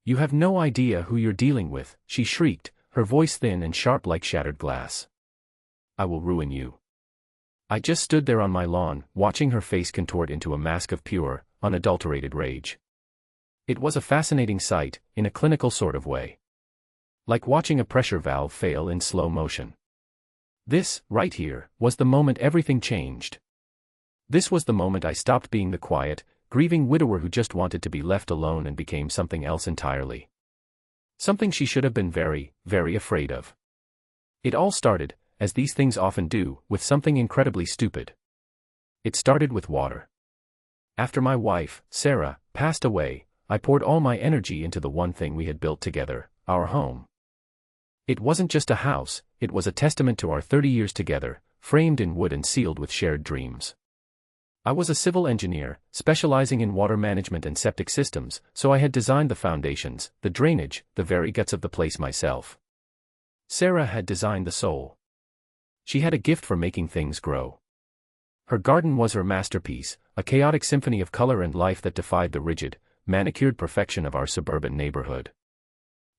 You have no idea who you're dealing with, she shrieked, her voice thin and sharp like shattered glass. I will ruin you. I just stood there on my lawn, watching her face contort into a mask of pure, unadulterated rage. It was a fascinating sight, in a clinical sort of way. Like watching a pressure valve fail in slow motion. This, right here, was the moment everything changed. This was the moment I stopped being the quiet, grieving widower who just wanted to be left alone and became something else entirely. Something she should have been very, very afraid of. It all started, as these things often do, with something incredibly stupid. It started with water. After my wife, Sarah, passed away, I poured all my energy into the one thing we had built together, our home. It wasn't just a house, it was a testament to our 30 years together, framed in wood and sealed with shared dreams. I was a civil engineer, specializing in water management and septic systems, so I had designed the foundations, the drainage, the very guts of the place myself. Sarah had designed the soul. She had a gift for making things grow. Her garden was her masterpiece, a chaotic symphony of color and life that defied the rigid, manicured perfection of our suburban neighborhood.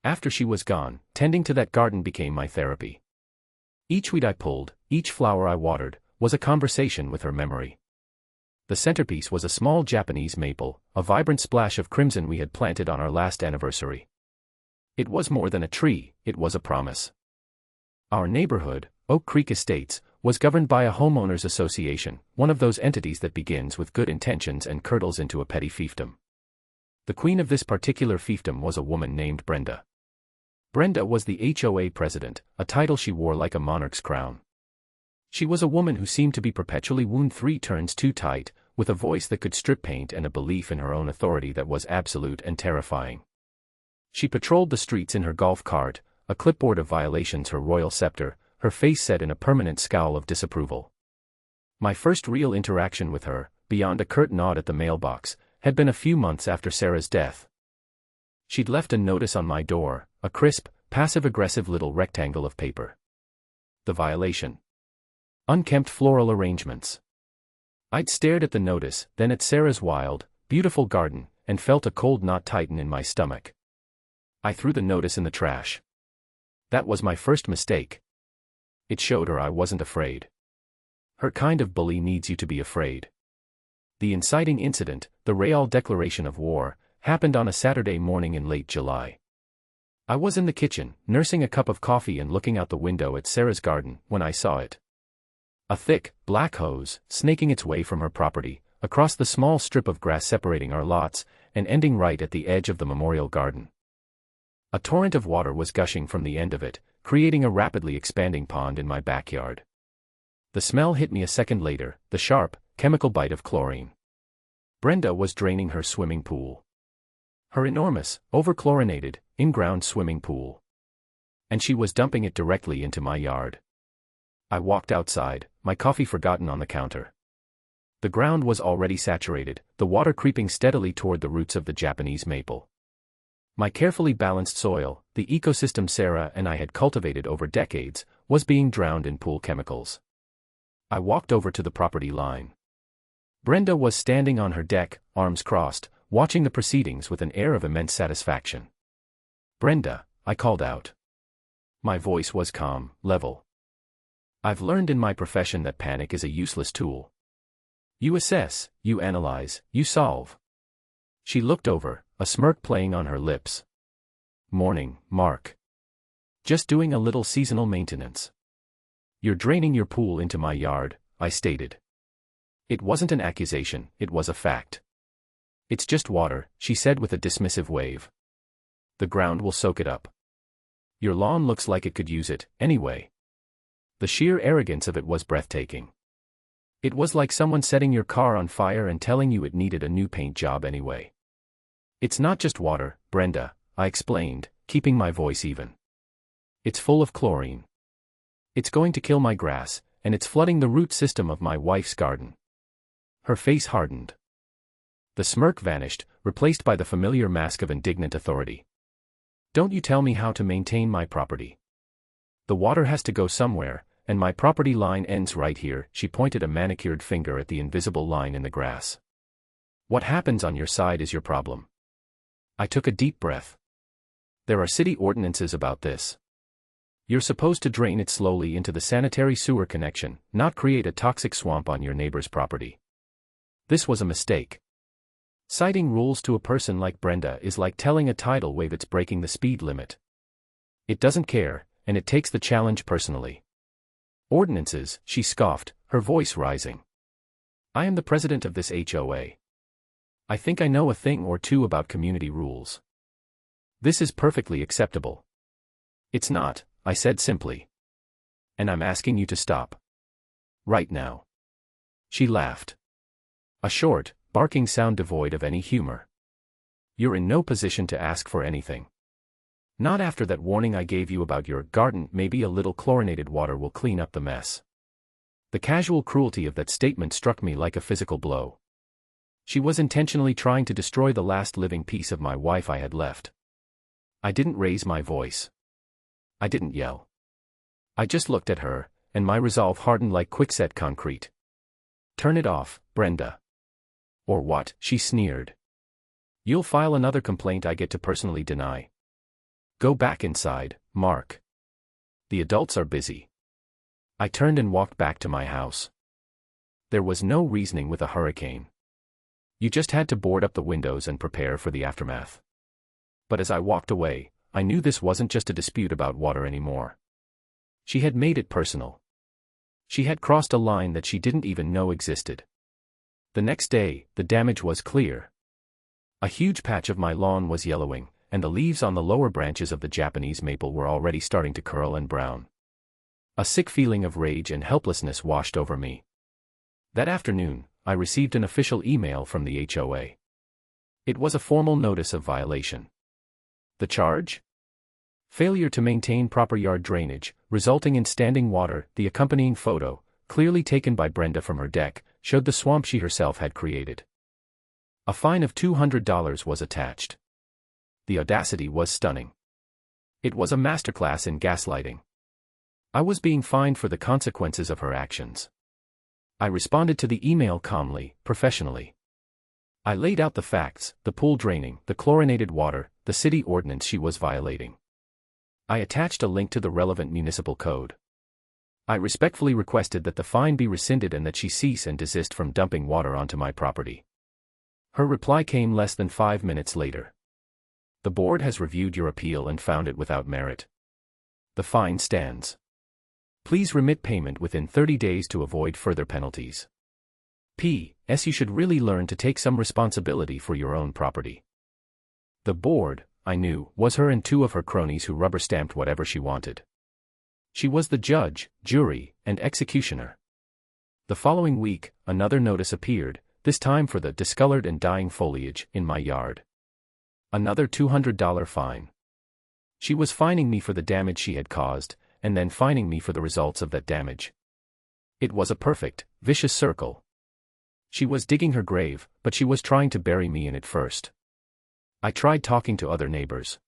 After she was gone, tending to that garden became my therapy. Each weed I pulled, each flower I watered, was a conversation with her memory. The centerpiece was a small Japanese maple, a vibrant splash of crimson we had planted on our last anniversary. It was more than a tree, it was a promise. Our neighborhood, Oak Creek Estates, was governed by a homeowners association, one of those entities that begins with good intentions and curdles into a petty fiefdom. The queen of this particular fiefdom was a woman named Brenda. Brenda was the HOA president, a title she wore like a monarch's crown. She was a woman who seemed to be perpetually wound 3 turns too tight, with a voice that could strip paint and a belief in her own authority that was absolute and terrifying. She patrolled the streets in her golf cart, a clipboard of violations her royal scepter, her face set in a permanent scowl of disapproval. My first real interaction with her, beyond a curt nod at the mailbox, had been a few months after Sarah's death. She'd left a notice on my door, a crisp, passive-aggressive little rectangle of paper. The violation. Unkempt floral arrangements. I'd stared at the notice, then at Sarah's wild, beautiful garden, and felt a cold knot tighten in my stomach. I threw the notice in the trash. That was my first mistake. It showed her I wasn't afraid. Her kind of bully needs you to be afraid. The inciting incident, the Real declaration of war, happened on a Saturday morning in late July. I was in the kitchen, nursing a cup of coffee and looking out the window at Sarah's garden, when I saw it. A thick, black hose, snaking its way from her property, across the small strip of grass separating our lots, and ending right at the edge of the memorial garden. A torrent of water was gushing from the end of it, creating a rapidly expanding pond in my backyard. The smell hit me a second later, the sharp, chemical bite of chlorine. Brenda was draining her swimming pool. Her enormous, over-chlorinated, in-ground swimming pool. And she was dumping it directly into my yard. I walked outside, my coffee forgotten on the counter. The ground was already saturated, the water creeping steadily toward the roots of the Japanese maple. My carefully balanced soil, the ecosystem Sarah and I had cultivated over decades, was being drowned in pool chemicals. I walked over to the property line. Brenda was standing on her deck, arms crossed, watching the proceedings with an air of immense satisfaction. "Brenda," I called out. My voice was calm, level. I've learned in my profession that panic is a useless tool. You assess, you analyze, you solve. She looked over, a smirk playing on her lips. "Morning, Mark. Just doing a little seasonal maintenance." "You're draining your pool into my yard," I stated. It wasn't an accusation, it was a fact. "It's just water," she said with a dismissive wave. "The ground will soak it up. Your lawn looks like it could use it, anyway." The sheer arrogance of it was breathtaking. It was like someone setting your car on fire and telling you it needed a new paint job anyway. "It's not just water, Brenda," I explained, keeping my voice even. "It's full of chlorine. It's going to kill my grass, and it's flooding the root system of my wife's garden." Her face hardened. The smirk vanished, replaced by the familiar mask of indignant authority. "Don't you tell me how to maintain my property. The water has to go somewhere, and my property line ends right here." She pointed a manicured finger at the invisible line in the grass. "What happens on your side is your problem." I took a deep breath. There are city ordinances about this. You're supposed to drain it slowly into the sanitary sewer connection, not create a toxic swamp on your neighbor's property. This was a mistake. Citing rules to a person like Brenda is like telling a tidal wave it's breaking the speed limit. It doesn't care, and it takes the challenge personally. Ordinances, she scoffed, her voice rising. I am the president of this HOA. I think I know a thing or two about community rules. This is perfectly acceptable. It's not, I said simply. And I'm asking you to stop. Right now. She laughed. A short, barking sound devoid of any humor. You're in no position to ask for anything. Not after that warning I gave you about your garden. Maybe a little chlorinated water will clean up the mess. The casual cruelty of that statement struck me like a physical blow. She was intentionally trying to destroy the last living piece of my wife I had left. I didn't raise my voice. I didn't yell. I just looked at her, and my resolve hardened like quickset concrete. Turn it off, Brenda. Or what? She sneered. You'll file another complaint I get to personally deny. Go back inside, Mark. The adults are busy. I turned and walked back to my house. There was no reasoning with a hurricane. You just had to board up the windows and prepare for the aftermath. But as I walked away, I knew this wasn't just a dispute about water anymore. She had made it personal. She had crossed a line that she didn't even know existed. The next day, the damage was clear. A huge patch of my lawn was yellowing, and the leaves on the lower branches of the Japanese maple were already starting to curl and brown. A sick feeling of rage and helplessness washed over me. That afternoon, I received an official email from the HOA. It was a formal notice of violation. The charge? Failure to maintain proper yard drainage, resulting in standing water. The accompanying photo, clearly taken by Brenda from her deck, showed the swamp she herself had created. A fine of $200 was attached. The audacity was stunning. It was a masterclass in gaslighting. I was being fined for the consequences of her actions. I responded to the email calmly, professionally. I laid out the facts, the pool draining, the chlorinated water, the city ordinance she was violating. I attached a link to the relevant municipal code. I respectfully requested that the fine be rescinded and that she cease and desist from dumping water onto my property. Her reply came less than 5 minutes later. The board has reviewed your appeal and found it without merit. The fine stands. Please remit payment within 30 days to avoid further penalties. P.S. You should really learn to take some responsibility for your own property. The board, I knew, was her and 2 of her cronies who rubber-stamped whatever she wanted. She was the judge, jury, and executioner. The following week, another notice appeared, this time for the discolored and dying foliage in my yard. Another $200 fine. She was fining me for the damage she had caused, and then fining me for the results of that damage. It was a perfect, vicious circle. She was digging her grave, but she was trying to bury me in it first. I tried talking to other neighbors.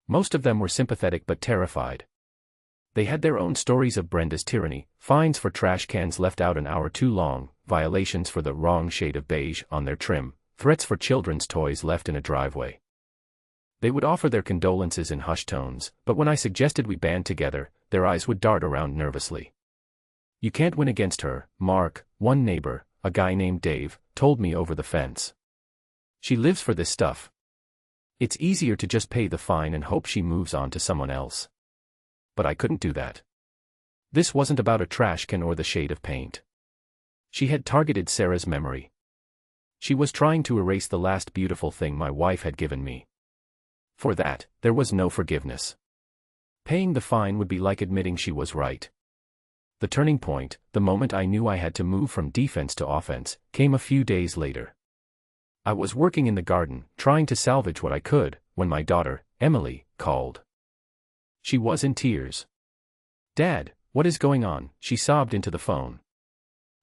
Most of them were sympathetic but terrified. They had their own stories of Brenda's tyranny, fines for trash cans left out an hour too long, violations for the wrong shade of beige on their trim, threats for children's toys left in a driveway. They would offer their condolences in hushed tones, but when I suggested we band together, their eyes would dart around nervously. You can't win against her, Mark, one neighbor, a guy named Dave, told me over the fence. She lives for this stuff. It's easier to just pay the fine and hope she moves on to someone else. But I couldn't do that. This wasn't about a trash can or the shade of paint. She had targeted Sarah's memory. She was trying to erase the last beautiful thing my wife had given me. For that, there was no forgiveness. Paying the fine would be like admitting she was right. The turning point, the moment I knew I had to move from defense to offense, came a few days later. I was working in the garden, trying to salvage what I could, when my daughter, Emily, called. She was in tears. "Dad, what is going on?" she sobbed into the phone.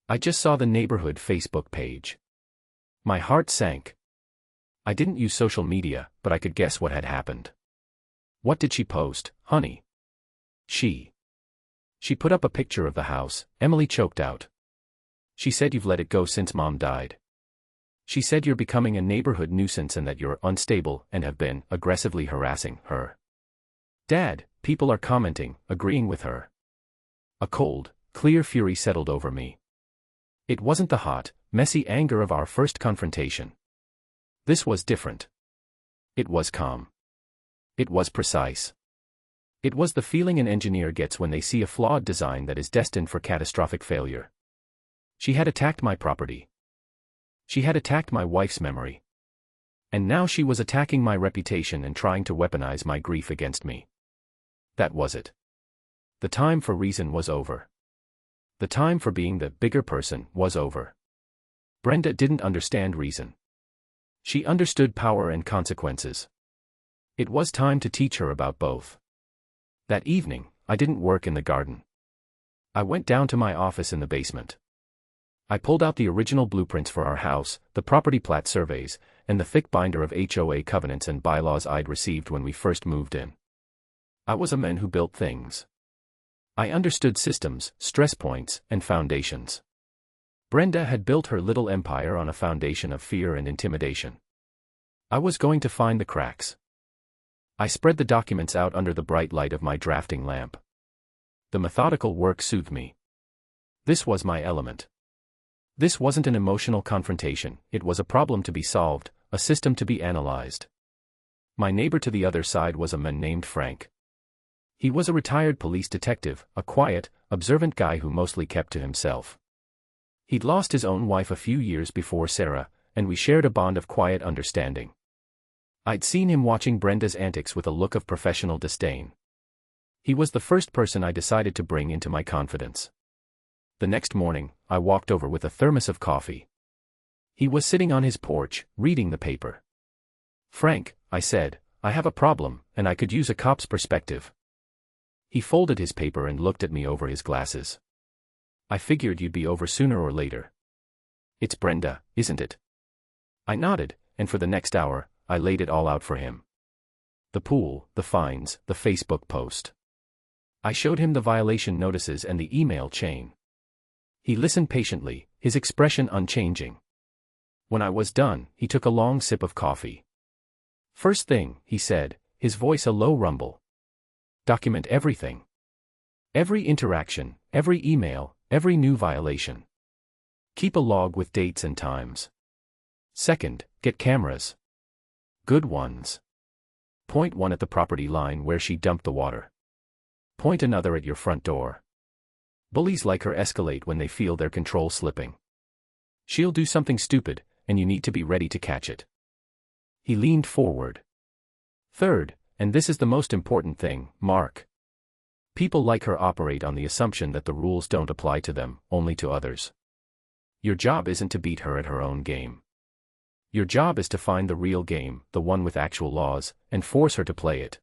"I just saw the neighborhood Facebook page." My heart sank. I didn't use social media, but I could guess what had happened. "What did she post, honey?" She put up a picture of the house," Emily choked out. "She said you've let it go since Mom died. She said you're becoming a neighborhood nuisance and that you're unstable and have been aggressively harassing her." Dad, people are commenting, agreeing with her. A cold, clear fury settled over me. It wasn't the hot, messy anger of our first confrontation. This was different. It was calm. It was precise. It was the feeling an engineer gets when they see a flawed design that is destined for catastrophic failure. She had attacked my property. She had attacked my wife's memory. And now she was attacking my reputation and trying to weaponize my grief against me. That was it. The time for reason was over. The time for being the bigger person was over. Brenda didn't understand reason. She understood power and consequences. It was time to teach her about both. That evening, I didn't work in the garden. I went down to my office in the basement. I pulled out the original blueprints for our house, the property plat surveys, and the thick binder of HOA covenants and bylaws I'd received when we first moved in. I was a man who built things. I understood systems, stress points, and foundations. Brenda had built her little empire on a foundation of fear and intimidation. I was going to find the cracks. I spread the documents out under the bright light of my drafting lamp. The methodical work soothed me. This was my element. This wasn't an emotional confrontation, it was a problem to be solved, a system to be analyzed. My neighbor to the other side was a man named Frank. He was a retired police detective, a quiet, observant guy who mostly kept to himself. He'd lost his own wife a few years before Sarah, and we shared a bond of quiet understanding. I'd seen him watching Brenda's antics with a look of professional disdain. He was the first person I decided to bring into my confidence. The next morning, I walked over with a thermos of coffee. He was sitting on his porch, reading the paper. "Frank," I said, "I have a problem, and I could use a cop's perspective." He folded his paper and looked at me over his glasses. "I figured you'd be over sooner or later. It's Brenda, isn't it?" I nodded, and for the next hour, I laid it all out for him. The pool, the fines, the Facebook post. I showed him the violation notices and the email chain. He listened patiently, his expression unchanging. When I was done, he took a long sip of coffee. "First thing," he said, his voice a low rumble. "Document everything. Every interaction, every email, every new violation. Keep a log with dates and times. Second, get cameras. Good ones. Point one at the property line where she dumped the water. Point another at your front door. Bullies like her escalate when they feel their control slipping. She'll do something stupid, and you need to be ready to catch it." He leaned forward. "Third, and this is the most important thing, Mark. People like her operate on the assumption that the rules don't apply to them, only to others. Your job isn't to beat her at her own game. Your job is to find the real game, the one with actual laws, and force her to play it."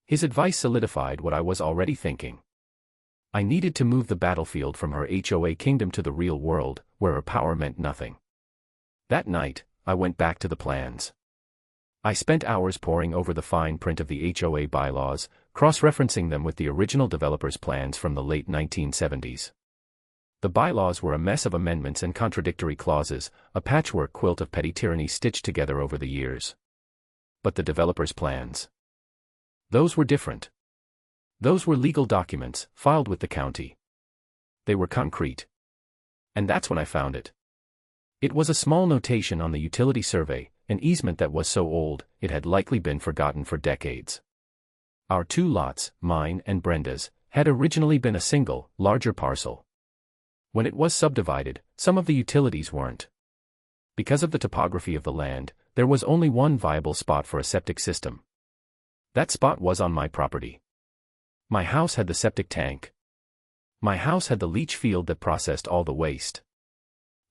His advice solidified what I was already thinking. I needed to move the battlefield from her HOA kingdom to the real world, where her power meant nothing. That night, I went back to the plans. I spent hours poring over the fine print of the HOA bylaws, cross-referencing them with the original developer's plans from the late 1970s. The bylaws were a mess of amendments and contradictory clauses, a patchwork quilt of petty tyranny stitched together over the years. But the developer's plans. Those were different. Those were legal documents, filed with the county. They were concrete. And that's when I found it. It was a small notation on the utility survey, an easement that was so old, it had likely been forgotten for decades. Our two lots, mine and Brenda's, had originally been a single, larger parcel. When it was subdivided, some of the utilities weren't. Because of the topography of the land, there was only one viable spot for a septic system. That spot was on my property. My house had the septic tank. My house had the leach field that processed all the waste.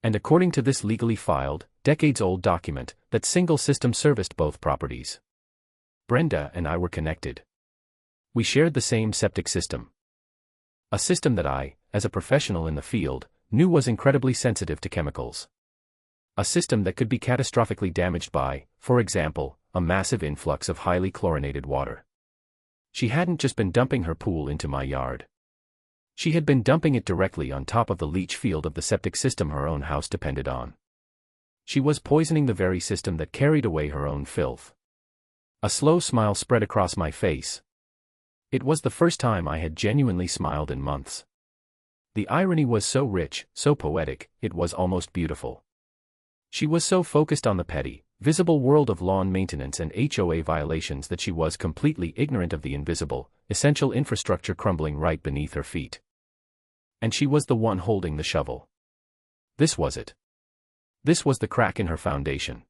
And according to this legally filed, decades-old document, that single system serviced both properties. Brenda and I were connected. We shared the same septic system. A system that I, as a professional in the field, knew was incredibly sensitive to chemicals. A system that could be catastrophically damaged by, for example, a massive influx of highly chlorinated water. She hadn't just been dumping her pool into my yard. She had been dumping it directly on top of the leach field of the septic system her own house depended on. She was poisoning the very system that carried away her own filth. A slow smile spread across my face. It was the first time I had genuinely smiled in months. The irony was so rich, so poetic, it was almost beautiful. She was so focused on the petty, visible world of lawn maintenance and HOA violations that she was completely ignorant of the invisible, essential infrastructure crumbling right beneath her feet. And she was the one holding the shovel. This was it. This was the crack in her foundation.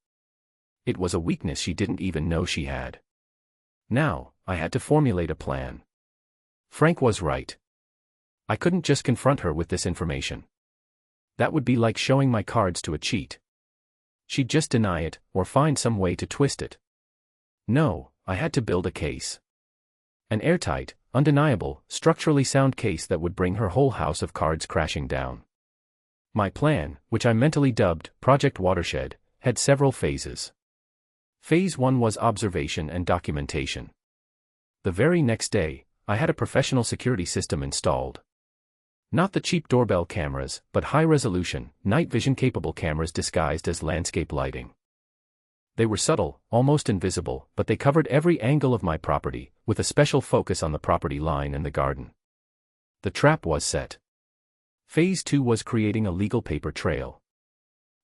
It was a weakness she didn't even know she had. Now, I had to formulate a plan. Frank was right. I couldn't just confront her with this information. That would be like showing my cards to a cheat. She'd just deny it, or find some way to twist it. No, I had to build a case. An airtight, undeniable, structurally sound case that would bring her whole house of cards crashing down. My plan, which I mentally dubbed Project Watershed, had several phases. Phase 1 was observation and documentation. The very next day, I had a professional security system installed. Not the cheap doorbell cameras, but high-resolution, night vision-capable cameras disguised as landscape lighting. They were subtle, almost invisible, but they covered every angle of my property, with a special focus on the property line and the garden. The trap was set. Phase 2 was creating a legal paper trail.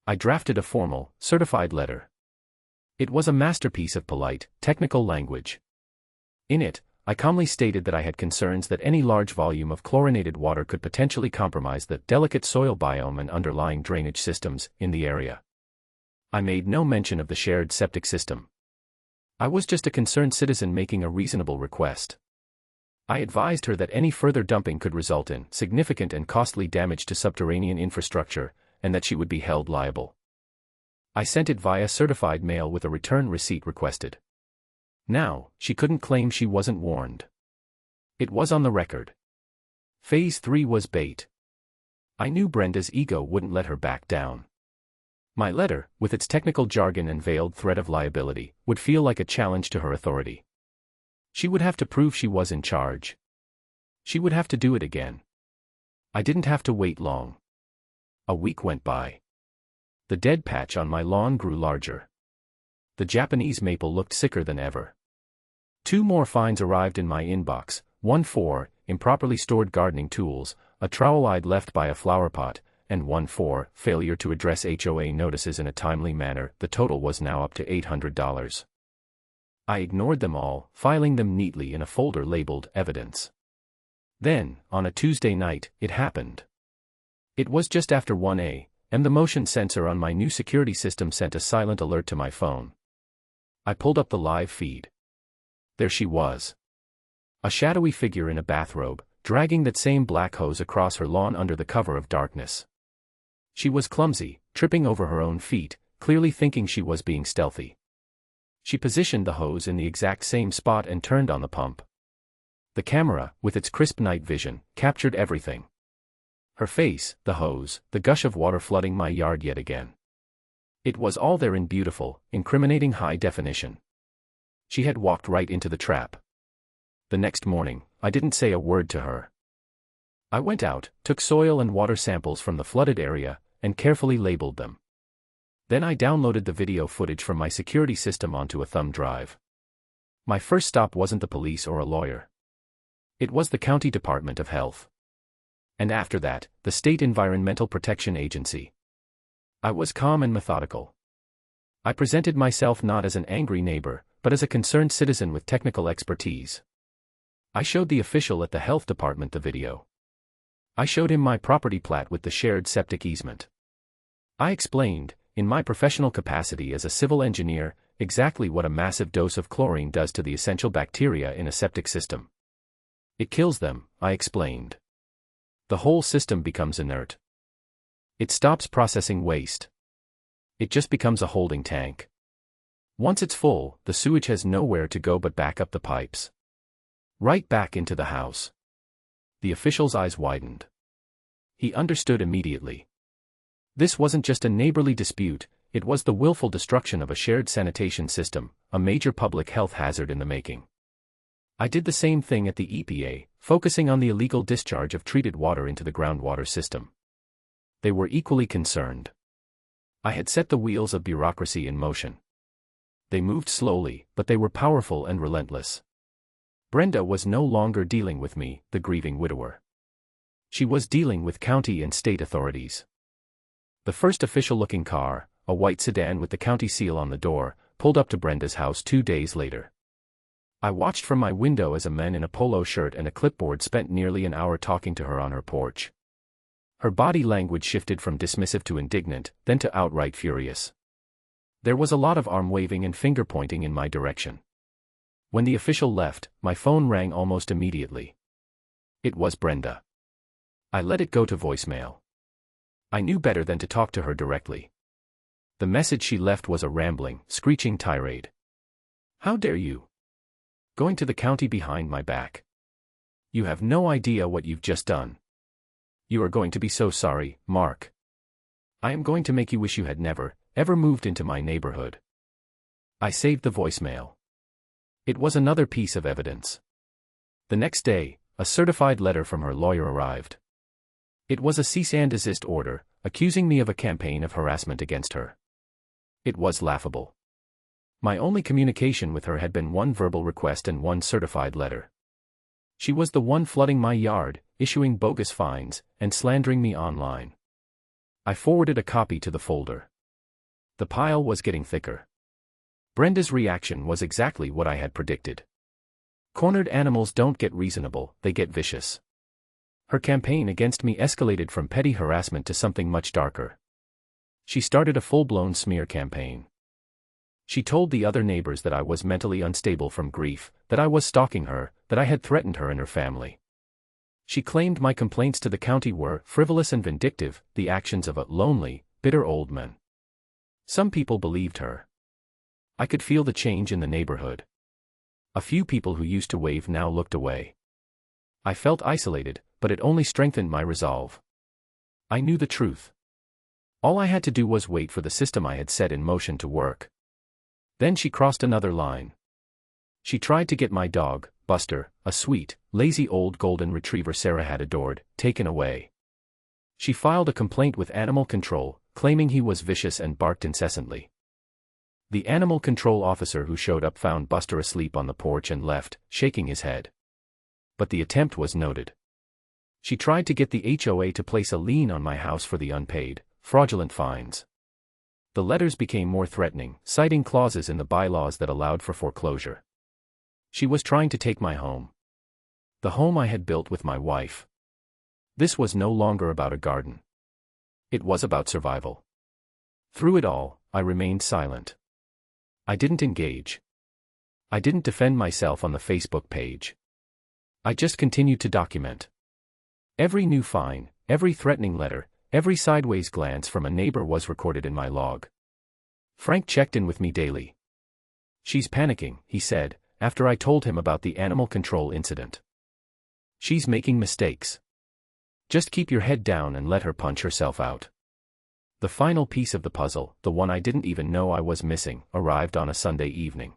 I drafted a formal, certified letter. It was a masterpiece of polite, technical language. In it, I calmly stated that I had concerns that any large volume of chlorinated water could potentially compromise the delicate soil biome and underlying drainage systems in the area. I made no mention of the shared septic system. I was just a concerned citizen making a reasonable request. I advised her that any further dumping could result in significant and costly damage to subterranean infrastructure, and that she would be held liable. I sent it via certified mail with a return receipt requested. Now, she couldn't claim she wasn't warned. It was on the record. Phase 3 was bait. I knew Brenda's ego wouldn't let her back down. My letter, with its technical jargon and veiled threat of liability, would feel like a challenge to her authority. She would have to prove she was in charge. She would have to do it again. I didn't have to wait long. A week went by. The dead patch on my lawn grew larger. The Japanese maple looked sicker than ever. 2 more fines arrived in my inbox, one for improperly stored gardening tools, a trowel I'd left by a flower pot, and one for failure to address HOA notices in a timely manner. The total was now up to $800. I ignored them all, filing them neatly in a folder labeled Evidence. Then, on a Tuesday night, it happened. It was just after 1 a.m. The motion sensor on my new security system sent a silent alert to my phone. I pulled up the live feed. There she was. A shadowy figure in a bathrobe, dragging that same black hose across her lawn under the cover of darkness. She was clumsy, tripping over her own feet, clearly thinking she was being stealthy. She positioned the hose in the exact same spot and turned on the pump. The camera, with its crisp night vision, captured everything. Her face, the hose, the gush of water flooding my yard yet again. It was all there in beautiful, incriminating high definition. She had walked right into the trap. The next morning, I didn't say a word to her. I went out, took soil and water samples from the flooded area, and carefully labeled them. Then I downloaded the video footage from my security system onto a thumb drive. My first stop wasn't the police or a lawyer. It was the County Department of Health. And after that, the State Environmental Protection Agency. I was calm and methodical. I presented myself not as an angry neighbor, but as a concerned citizen with technical expertise. I showed the official at the health department the video. I showed him my property plat with the shared septic easement. I explained, in my professional capacity as a civil engineer, exactly what a massive dose of chlorine does to the essential bacteria in a septic system. It kills them, I explained. The whole system becomes inert. It stops processing waste. It just becomes a holding tank. Once it's full, the sewage has nowhere to go but back up the pipes. Right back into the house. The official's eyes widened. He understood immediately. This wasn't just a neighborly dispute, it was the willful destruction of a shared sanitation system, a major public health hazard in the making. I did the same thing at the EPA, focusing on the illegal discharge of treated water into the groundwater system. They were equally concerned. I had set the wheels of bureaucracy in motion. They moved slowly, but they were powerful and relentless. Brenda was no longer dealing with me, the grieving widower. She was dealing with county and state authorities. The first official-looking car, a white sedan with the county seal on the door, pulled up to Brenda's house 2 days later. I watched from my window as a man in a polo shirt and a clipboard spent nearly an hour talking to her on her porch. Her body language shifted from dismissive to indignant, then to outright furious. There was a lot of arm-waving and finger-pointing in my direction. When the official left, my phone rang almost immediately. It was Brenda. I let it go to voicemail. I knew better than to talk to her directly. The message she left was a rambling, screeching tirade. "How dare you? Going to the county behind my back. You have no idea what you've just done. You are going to be so sorry, Mark. I am going to make you wish you had never, ever moved into my neighborhood." I saved the voicemail. It was another piece of evidence. The next day, a certified letter from her lawyer arrived. It was a cease and desist order, accusing me of a campaign of harassment against her. It was laughable. My only communication with her had been one verbal request and one certified letter. She was the one flooding my yard, issuing bogus fines, and slandering me online. I forwarded a copy to the folder. The pile was getting thicker. Brenda's reaction was exactly what I had predicted. Cornered animals don't get reasonable, they get vicious. Her campaign against me escalated from petty harassment to something much darker. She started a full-blown smear campaign. She told the other neighbors that I was mentally unstable from grief, that I was stalking her, that I had threatened her and her family. She claimed my complaints to the county were frivolous and vindictive, the actions of a lonely, bitter old man. Some people believed her. I could feel the change in the neighborhood. A few people who used to wave now looked away. I felt isolated, but it only strengthened my resolve. I knew the truth. All I had to do was wait for the system I had set in motion to work. Then she crossed another line. She tried to get my dog, Buster, a sweet, lazy old golden retriever Sarah had adored, taken away. She filed a complaint with animal control, claiming he was vicious and barked incessantly. The animal control officer who showed up found Buster asleep on the porch and left, shaking his head. But the attempt was noted. She tried to get the HOA to place a lien on my house for the unpaid, fraudulent fines. The letters became more threatening, citing clauses in the bylaws that allowed for foreclosure. She was trying to take my home. The home I had built with my wife. This was no longer about a garden. It was about survival. Through it all, I remained silent. I didn't engage. I didn't defend myself on the Facebook page. I just continued to document. Every new fine, every threatening letter, every sideways glance from a neighbor was recorded in my log. Frank checked in with me daily. "She's panicking," he said, after I told him about the animal control incident. "She's making mistakes. Just keep your head down and let her punch herself out." The final piece of the puzzle, the one I didn't even know I was missing, arrived on a Sunday evening.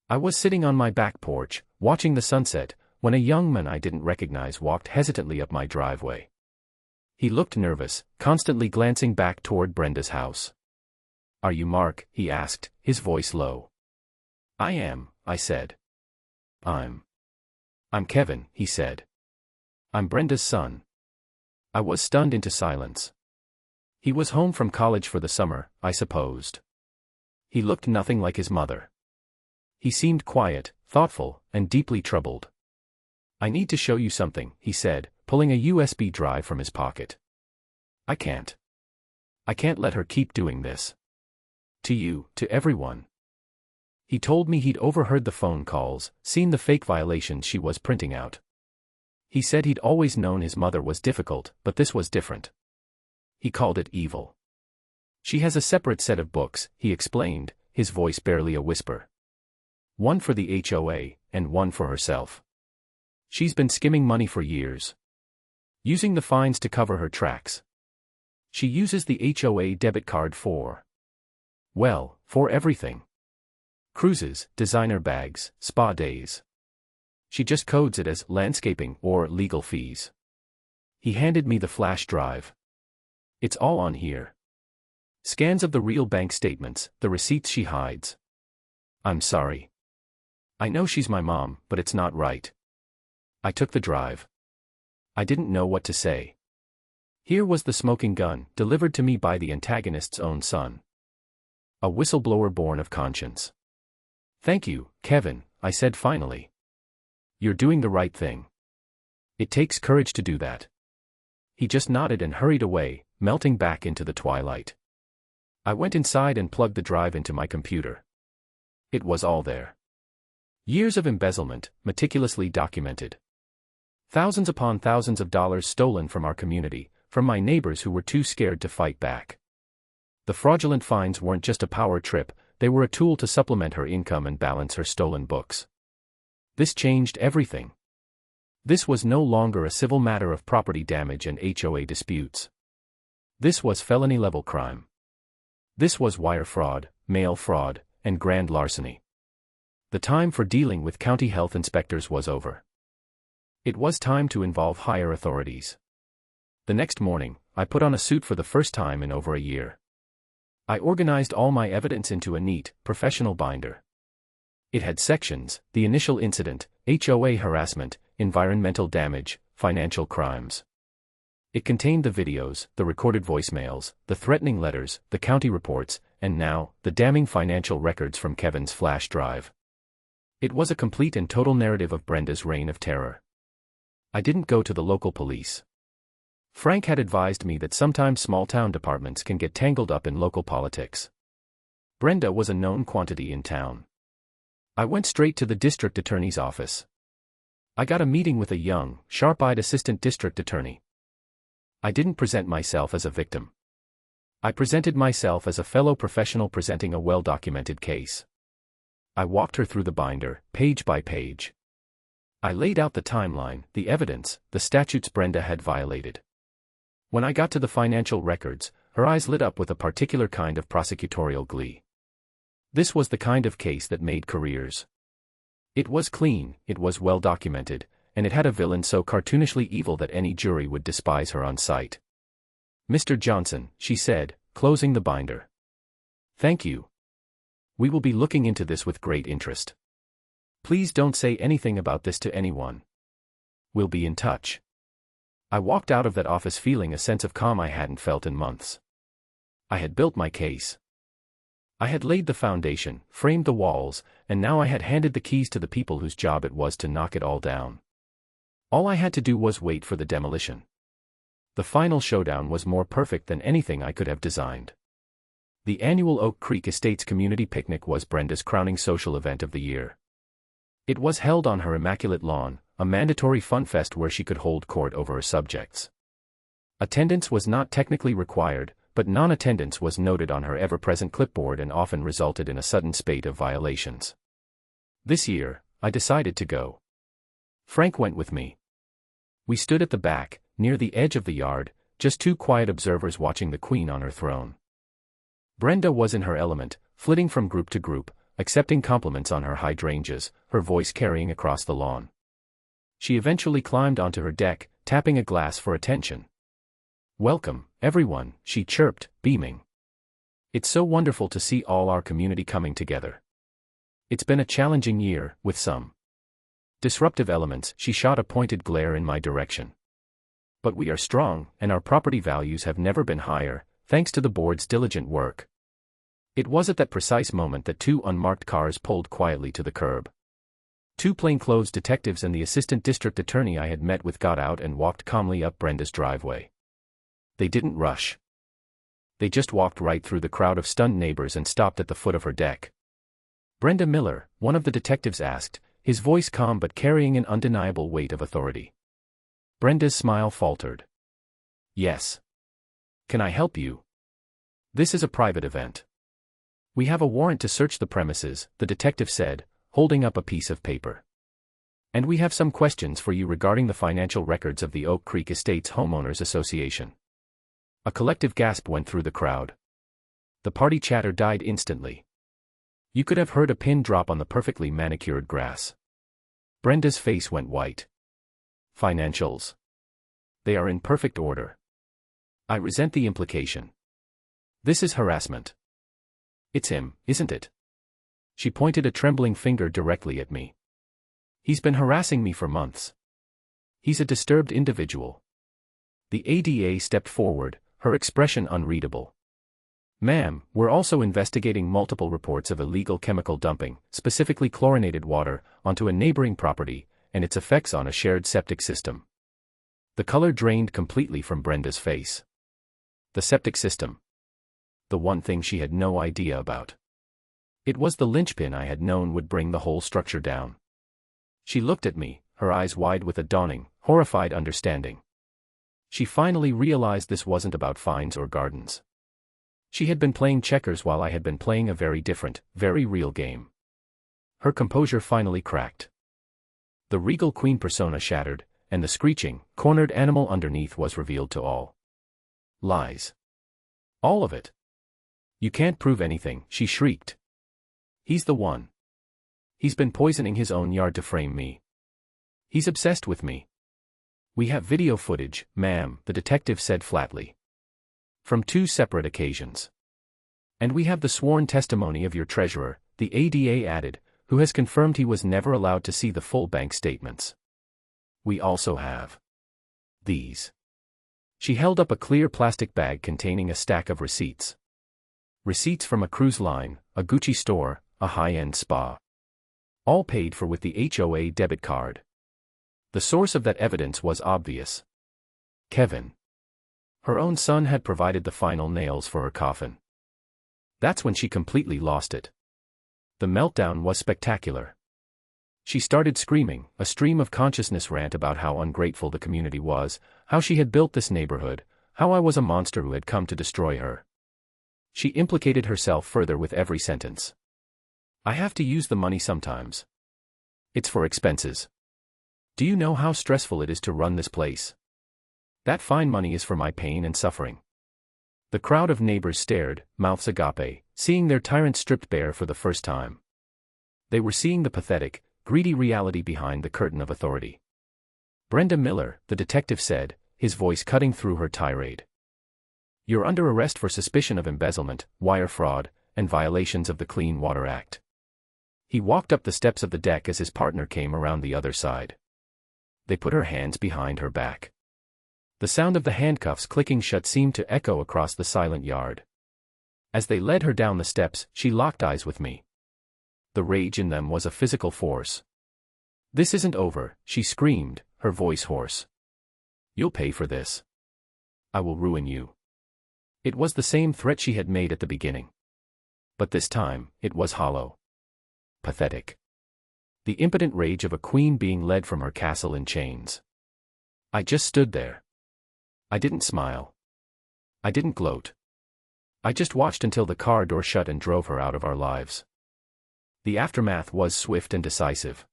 I was sitting on my back porch, watching the sunset, when a young man I didn't recognize walked hesitantly up my driveway. He looked nervous, constantly glancing back toward Brenda's house. "Are you Mark?" he asked, his voice low. "I am," I said. I'm Kevin," he said. "I'm Brenda's son." I was stunned into silence. He was home from college for the summer, I supposed. He looked nothing like his mother. He seemed quiet, thoughtful, and deeply troubled. "I need to show you something," he said, pulling a USB drive from his pocket. I can't let her keep doing this. To you, to everyone." He told me he'd overheard the phone calls, seen the fake violations she was printing out. He said he'd always known his mother was difficult, but this was different. He called it evil. "She has a separate set of books," he explained, his voice barely a whisper. "One for the HOA, and one for herself. She's been skimming money for years. Using the fines to cover her tracks. She uses the HOA debit card for everything. Cruises, designer bags, spa days. She just codes it as landscaping or legal fees." He handed me the flash drive. "It's all on here. Scans of the real bank statements, the receipts she hides." "I'm sorry." I know she's my mom, but it's not right. I took the drive. I didn't know what to say. Here was the smoking gun, delivered to me by the antagonist's own son. A whistleblower born of conscience. Thank you, Kevin, I said finally. You're doing the right thing. It takes courage to do that. He just nodded and hurried away, melting back into the twilight. I went inside and plugged the drive into my computer. It was all there. Years of embezzlement, meticulously documented. Thousands upon thousands of dollars stolen from our community, from my neighbors who were too scared to fight back. The fraudulent fines weren't just a power trip, they were a tool to supplement her income and balance her stolen books. This changed everything. This was no longer a civil matter of property damage and HOA disputes. This was felony-level crime. This was wire fraud, mail fraud, and grand larceny. The time for dealing with county health inspectors was over. It was time to involve higher authorities. The next morning, I put on a suit for the first time in over a year. I organized all my evidence into a neat, professional binder. It had sections: the initial incident, HOA harassment, environmental damage, financial crimes. It contained the videos, the recorded voicemails, the threatening letters, the county reports, and now, the damning financial records from Kevin's flash drive. It was a complete and total narrative of Brenda's reign of terror. I didn't go to the local police. Frank had advised me that sometimes small-town departments can get tangled up in local politics. Brenda was a known quantity in town. I went straight to the district attorney's office. I got a meeting with a young, sharp-eyed assistant district attorney. I didn't present myself as a victim. I presented myself as a fellow professional presenting a well-documented case. I walked her through the binder, page by page. I laid out the timeline, the evidence, the statutes Brenda had violated. When I got to the financial records, her eyes lit up with a particular kind of prosecutorial glee. This was the kind of case that made careers. It was clean, it was well documented, and it had a villain so cartoonishly evil that any jury would despise her on sight. Mr. Johnson, she said, closing the binder. Thank you. We will be looking into this with great interest. Please don't say anything about this to anyone. We'll be in touch. I walked out of that office feeling a sense of calm I hadn't felt in months. I had built my case. I had laid the foundation, framed the walls, and now I had handed the keys to the people whose job it was to knock it all down. All I had to do was wait for the demolition. The final showdown was more perfect than anything I could have designed. The annual Oak Creek Estates Community Picnic was Brenda's crowning social event of the year. It was held on her immaculate lawn, a mandatory fun fest where she could hold court over her subjects. Attendance was not technically required, but non-attendance was noted on her ever-present clipboard and often resulted in a sudden spate of violations. This year, I decided to go. Frank went with me. We stood at the back, near the edge of the yard, just two quiet observers watching the Queen on her throne. Brenda was in her element, flitting from group to group, accepting compliments on her hydrangeas, her voice carrying across the lawn. She eventually climbed onto her deck, tapping a glass for attention. "Welcome, everyone," she chirped, beaming. "It's so wonderful to see all our community coming together. It's been a challenging year, with some disruptive elements." She shot a pointed glare in my direction. "But we are strong, and our property values have never been higher, thanks to the board's diligent work." It was at that precise moment that two unmarked cars pulled quietly to the curb. Two plainclothes detectives and the assistant district attorney I had met with got out and walked calmly up Brenda's driveway. They didn't rush. They just walked right through the crowd of stunned neighbors and stopped at the foot of her deck. "Brenda Miller," one of the detectives asked, his voice calm but carrying an undeniable weight of authority. Brenda's smile faltered. "Yes. Can I help you?" "This is a private event." "We have a warrant to search the premises," the detective said, holding up a piece of paper. "And we have some questions for you regarding the financial records of the Oak Creek Estates Homeowners Association." A collective gasp went through the crowd. The party chatter died instantly. You could have heard a pin drop on the perfectly manicured grass. Brenda's face went white. "Financials. They are in perfect order. I resent the implication. This is harassment." "It's him, isn't it?" She pointed a trembling finger directly at me. He's been harassing me for months. He's a disturbed individual. The ADA stepped forward, her expression unreadable. Ma'am, we're also investigating multiple reports of illegal chemical dumping, specifically chlorinated water, onto a neighboring property, and its effects on a shared septic system. The color drained completely from Brenda's face. The septic system. The one thing she had no idea about. It was the linchpin I had known would bring the whole structure down. She looked at me, her eyes wide with a dawning, horrified understanding. She finally realized this wasn't about fines or gardens. She had been playing checkers while I had been playing a very different, very real game. Her composure finally cracked. The regal queen persona shattered, and the screeching, cornered animal underneath was revealed to all. Lies. All of it. You can't prove anything, she shrieked. He's the one. He's been poisoning his own yard to frame me. He's obsessed with me. We have video footage, ma'am, the detective said flatly. From 2 separate occasions. And we have the sworn testimony of your treasurer, the ADA added, who has confirmed he was never allowed to see the full bank statements. We also have these. She held up a clear plastic bag containing a stack of receipts. Receipts from a cruise line, a Gucci store, a high-end spa. All paid for with the HOA debit card. The source of that evidence was obvious. Kevin. Her own son had provided the final nails for her coffin. That's when she completely lost it. The meltdown was spectacular. She started screaming, a stream of consciousness rant about how ungrateful the community was, how she had built this neighborhood, how I was a monster who had come to destroy her. She implicated herself further with every sentence. I have to use the money sometimes. It's for expenses. Do you know how stressful it is to run this place? That fine money is for my pain and suffering. The crowd of neighbors stared, mouths agape, seeing their tyrant stripped bare for the first time. They were seeing the pathetic, greedy reality behind the curtain of authority. Brenda Miller, the detective said, his voice cutting through her tirade. You're under arrest for suspicion of embezzlement, wire fraud, and violations of the Clean Water Act. He walked up the steps of the deck as his partner came around the other side. They put her hands behind her back. The sound of the handcuffs clicking shut seemed to echo across the silent yard. As they led her down the steps, she locked eyes with me. The rage in them was a physical force. This isn't over, she screamed, her voice hoarse. You'll pay for this. I will ruin you. It was the same threat she had made at the beginning. But this time, it was hollow. Pathetic. The impotent rage of a queen being led from her castle in chains. I just stood there. I didn't smile. I didn't gloat. I just watched until the car door shut and drove her out of our lives. The aftermath was swift and decisive.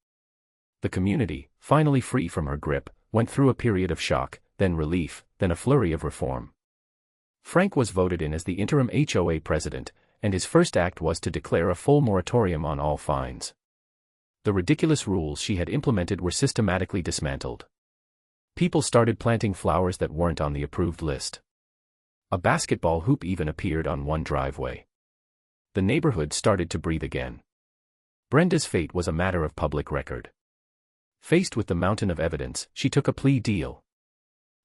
The community, finally free from her grip, went through a period of shock, then relief, then a flurry of reform. Frank was voted in as the interim HOA president, and his first act was to declare a full moratorium on all fines. The ridiculous rules she had implemented were systematically dismantled. People started planting flowers that weren't on the approved list. A basketball hoop even appeared on one driveway. The neighborhood started to breathe again. Brenda's fate was a matter of public record. Faced with the mountain of evidence, she took a plea deal.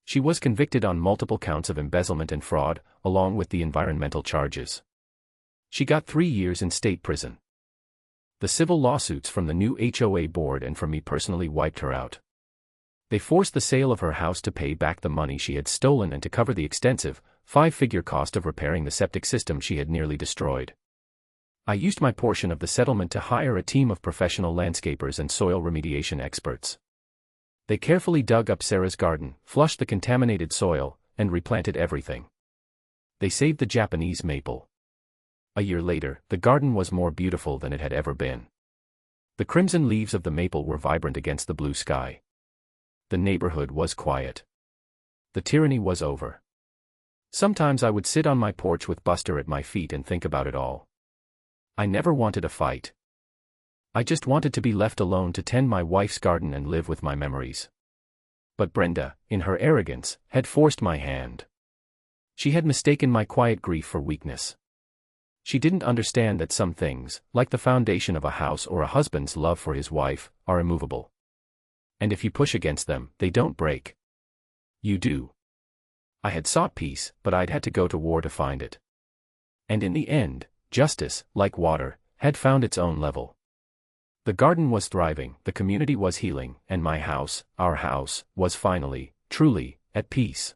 She was convicted on multiple counts of embezzlement and fraud, along with the environmental charges. She got 3 years in state prison. The civil lawsuits from the new HOA board and from me personally wiped her out. They forced the sale of her house to pay back the money she had stolen and to cover the extensive, 5-figure cost of repairing the septic system she had nearly destroyed. I used my portion of the settlement to hire a team of professional landscapers and soil remediation experts. They carefully dug up Sarah's garden, flushed the contaminated soil, and replanted everything. They saved the Japanese maple. A year later, the garden was more beautiful than it had ever been. The crimson leaves of the maple were vibrant against the blue sky. The neighborhood was quiet. The tyranny was over. Sometimes I would sit on my porch with Buster at my feet and think about it all. I never wanted a fight. I just wanted to be left alone to tend my wife's garden and live with my memories. But Brenda, in her arrogance, had forced my hand. She had mistaken my quiet grief for weakness. She didn't understand that some things, like the foundation of a house or a husband's love for his wife, are immovable. And if you push against them, they don't break. You do. I had sought peace, but I'd had to go to war to find it. And in the end, justice, like water, had found its own level. The garden was thriving, the community was healing, and my house, our house, was finally, truly, at peace.